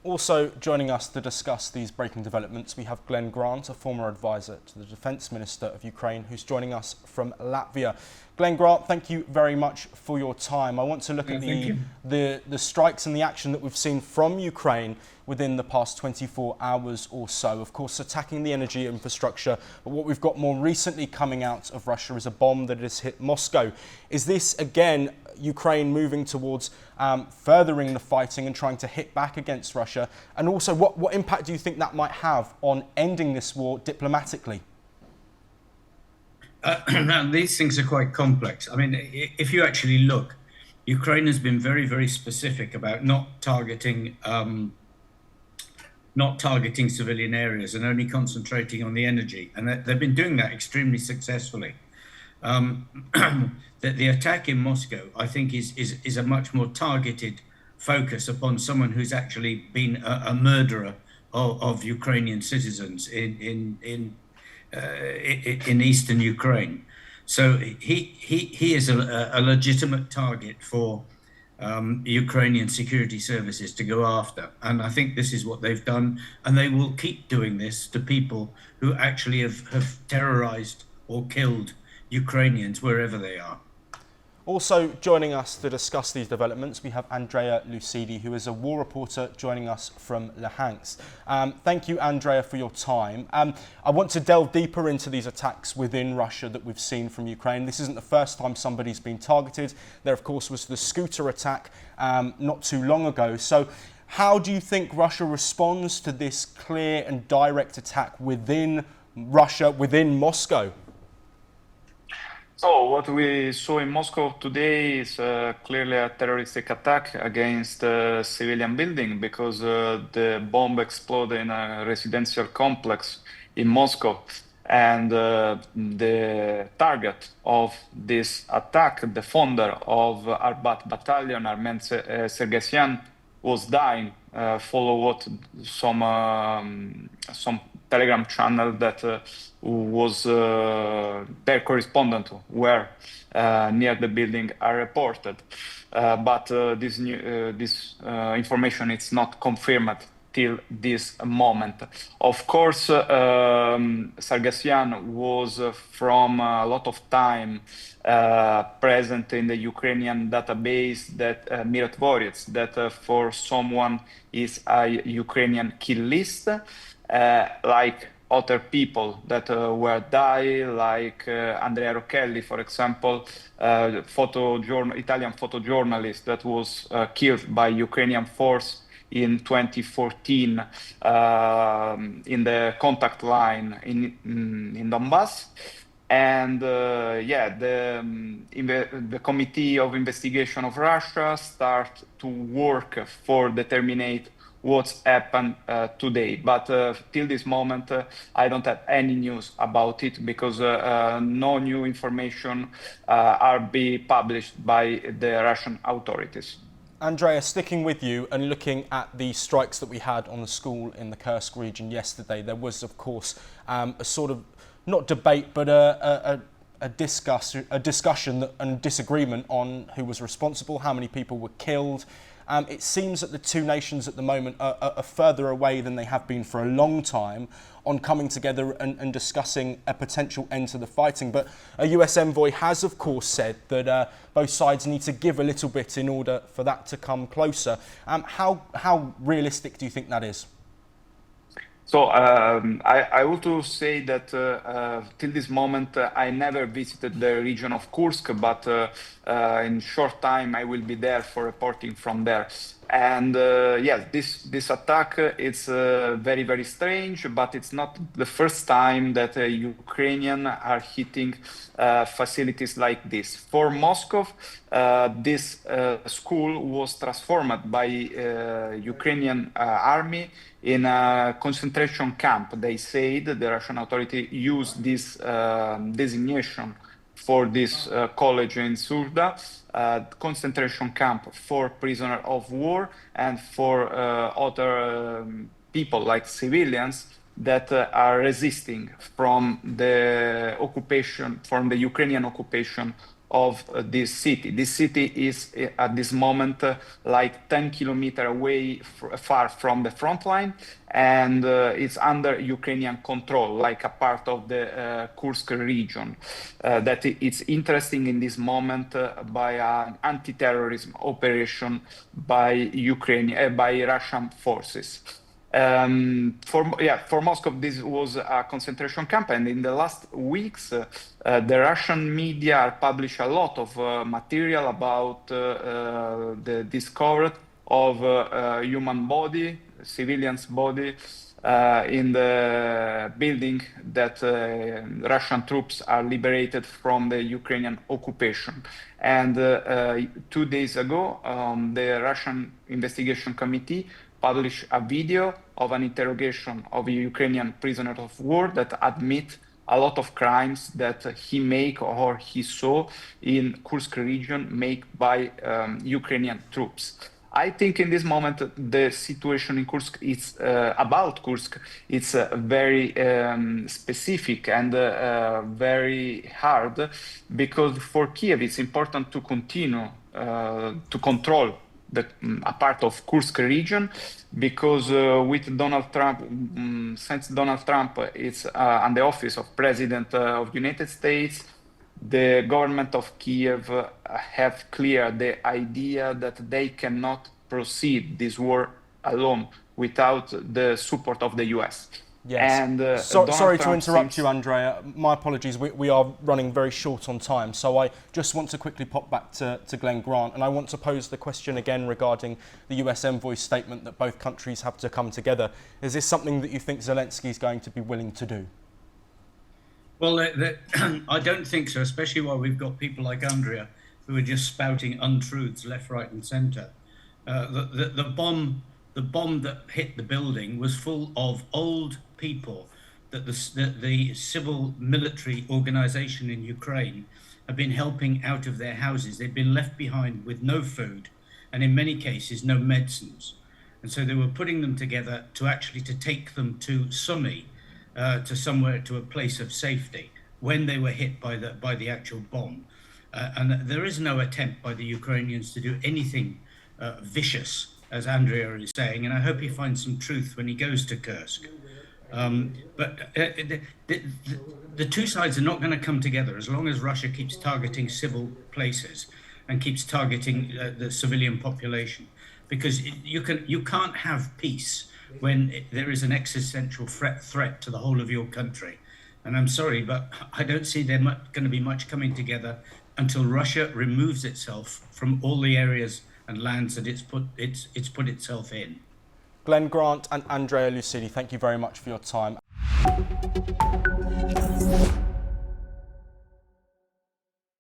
Also joining us to discuss these breaking developments, we have Glenn Grant, a former advisor to the Defence Minister of Ukraine, who's joining us from Latvia. Glenn Grant, thank you very much for your time. I want to look at the strikes and the action that we've seen from Ukraine within the past 24 hours or so. Of course, attacking the energy infrastructure, but what we've got more recently coming out of Russia is a bomb that has hit Moscow. Is this, again, Ukraine moving towards furthering the fighting and trying to hit back against Russia? And also, what impact do you think that might have on ending this war diplomatically? Now, these things are quite complex. I mean, if you actually look, Ukraine has been very, very specific about not targeting civilian areas and only concentrating on the energy. And they've been doing that extremely successfully. The attack in Moscow, I think, is a much more targeted focus upon someone who's actually been a murderer of Ukrainian citizens in eastern Ukraine. So he is a legitimate target for Ukrainian security services to go after. And I think this is what they've done. And they will keep doing this to people who actually have terrorized or killed Ukrainians wherever they are. Also joining us to discuss these developments, we have Andrea Lucidi, who is a war reporter joining us from Luhansk. Thank you, Andrea, for your time. I want to delve deeper into these attacks within Russia that we've seen from Ukraine. This isn't the first time somebody's been targeted. There, of course, was the scooter attack not too long ago. So how do you think Russia responds to this clear and direct attack within Russia, within Moscow? So what we saw in Moscow today is clearly a terroristic attack against a civilian building, because the bomb exploded in a residential complex in Moscow. And the target of this attack, the founder of Arbat battalion, Armen Sergesyan, was dying. Follow what some Telegram channel that was their correspondent were near the building are reported, but this information is not confirmed till this moment. Of course, Sargsyan was from a lot of time present in the Ukrainian database that Mirotvorets, that for someone is a Ukrainian kill list, like other people that were died, like Andrea Rocchelli, for example, Italian photojournalist that was killed by Ukrainian force in 2014 in the contact line in Donbass. And the Committee of Investigation of Russia start to work for determine what's happened today. But till this moment, I don't have any news about it, because no new information are being published by the Russian authorities. Andrea, sticking with you and looking at the strikes that we had on the school in the Kursk region yesterday, there was, of course, a sort of, not debate, but a discussion and disagreement on who was responsible, how many people were killed. It seems that the two nations at the moment are further away than they have been for a long time on coming together and discussing a potential end to the fighting. But a US envoy has, of course, said that both sides need to give a little bit in order for that to come closer. How realistic do you think that is? So I want to say that till this moment, I never visited the region of Kursk, but in short time I will be there for reporting from there. And yes, this attack is very, very strange, but it's not the first time that Ukrainians are hitting facilities like this. For Moscow, this school was transformed by Ukrainian army in a concentration camp. They said the Russian authority used this designation for this college in Surda, concentration camp for prisoners of war and for other people like civilians that are resisting from the occupation, from the Ukrainian occupation of this city. This city is at this moment like 10 kilometers away, far from the front line, and it's under Ukrainian control, like a part of the Kursk region. That it's interesting in this moment by an anti-terrorism operation by by Russian forces. For Moscow, this was a concentration camp, and in the last weeks, the Russian media published a lot of material about the discovery of human body, civilian's body, in the building that Russian troops are liberated from the Ukrainian occupation. And 2 days ago, the Russian investigation committee published a video of an interrogation of a Ukrainian prisoner of war that admit a lot of crimes that he make or he saw in Kursk region made by Ukrainian troops. I think in this moment the situation in Kursk is about Kursk. It's very specific and very hard, because for Kyiv it's important to continue to control a part of Kursk region, because with Donald Trump, since Donald Trump is on the office of President of the United States, the government of Kyiv have clear the idea that they cannot proceed this war alone without the support of the US. Yes. And sorry to interrupt you, Andrea. My apologies. We are running very short on time. So I just want to quickly pop back to Glenn Grant, and I want to pose the question again regarding the US envoy's statement that both countries have to come together. Is this something that you think Zelensky is going to be willing to do? Well, I don't think so, especially while we've got people like Andrea who are just spouting untruths left, right and centre. The bomb that hit the building was full of old people that the civil military organization in Ukraine have been helping out of their houses. They've been left behind with no food and in many cases no medicines. And so they were putting them together to take them to Sumy, to somewhere, to a place of safety when they were hit by the actual bomb. And there is no attempt by the Ukrainians to do anything vicious, as Andrea is saying, and I hope he finds some truth when he goes to Kursk. But the two sides are not going to come together as long as Russia keeps targeting civil places and keeps targeting the civilian population, because you can't have peace when there is an existential threat to the whole of your country. And I'm sorry, but I don't see there going to be much coming together until Russia removes itself from all the areas and lands that it's put itself in. Glenn Grant and Andrea Lucidi, thank you very much for your time.